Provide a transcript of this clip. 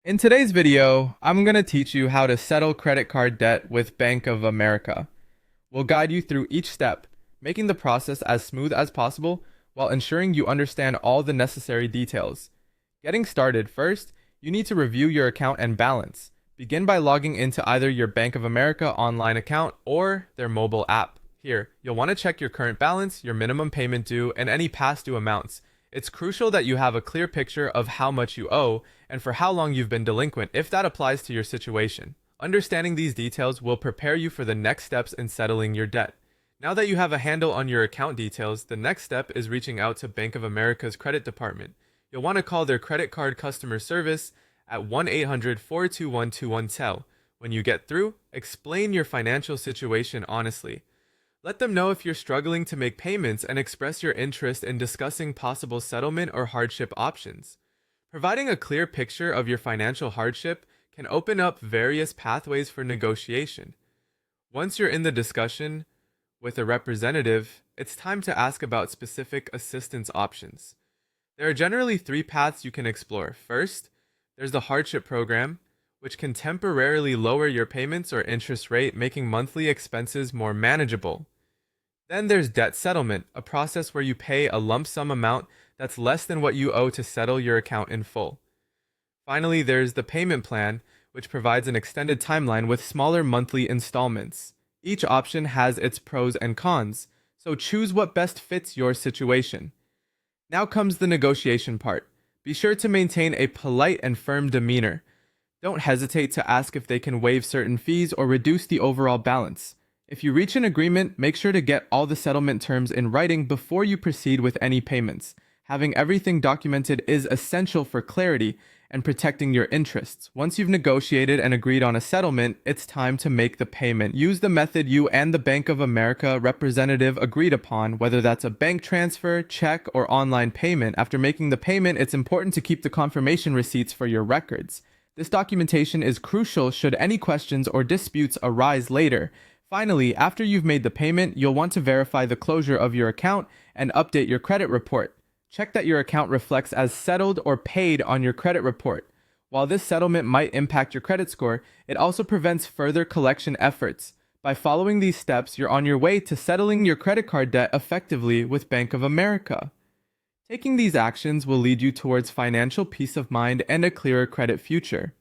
In today's video, I'm going to teach you how to settle credit card debt with Bank of America. We'll guide you through each step, making the process as smooth as possible while ensuring you understand all the necessary details. Getting started, first, you need to review your account and balance. Begin by logging into either your Bank of America online account or their mobile app. Here, you'll want to check your current balance, your minimum payment due, and any past due amounts. It's crucial that you have a clear picture of how much you owe and for how long you've been delinquent if that applies to your situation. Understanding these details will prepare you for the next steps in settling your debt. Now that you have a handle on your account details, the next step is reaching out to Bank of America's credit department. You'll want to call their credit card customer service at 1-800-421-21TEL. When you get through, explain your financial situation honestly. Let them know if you're struggling to make payments and express your interest in discussing possible settlement or hardship options. Providing a clear picture of your financial hardship can open up various pathways for negotiation. Once you're in the discussion with a representative, it's time to ask about specific assistance options. There are generally three paths you can explore. First, there's the hardship program, which can temporarily lower your payments or interest rate, making monthly expenses more manageable. Then there's debt settlement, a process where you pay a lump sum amount that's less than what you owe to settle your account in full. Finally, there's the payment plan, which provides an extended timeline with smaller monthly installments. Each option has its pros and cons, so choose what best fits your situation. Now comes the negotiation part. Be sure to maintain a polite and firm demeanor. Don't hesitate to ask if they can waive certain fees or reduce the overall balance. If you reach an agreement, make sure to get all the settlement terms in writing before you proceed with any payments. Having everything documented is essential for clarity and protecting your interests. Once you've negotiated and agreed on a settlement, it's time to make the payment. Use the method you and the Bank of America representative agreed upon, whether that's a bank transfer, check, or online payment. After making the payment, it's important to keep the confirmation receipts for your records. This documentation is crucial should any questions or disputes arise later. Finally, after you've made the payment, you'll want to verify the closure of your account and update your credit report. Check that your account reflects as settled or paid on your credit report. While this settlement might impact your credit score, it also prevents further collection efforts. By following these steps, you're on your way to settling your credit card debt effectively with Bank of America. Taking these actions will lead you towards financial peace of mind and a clearer credit future.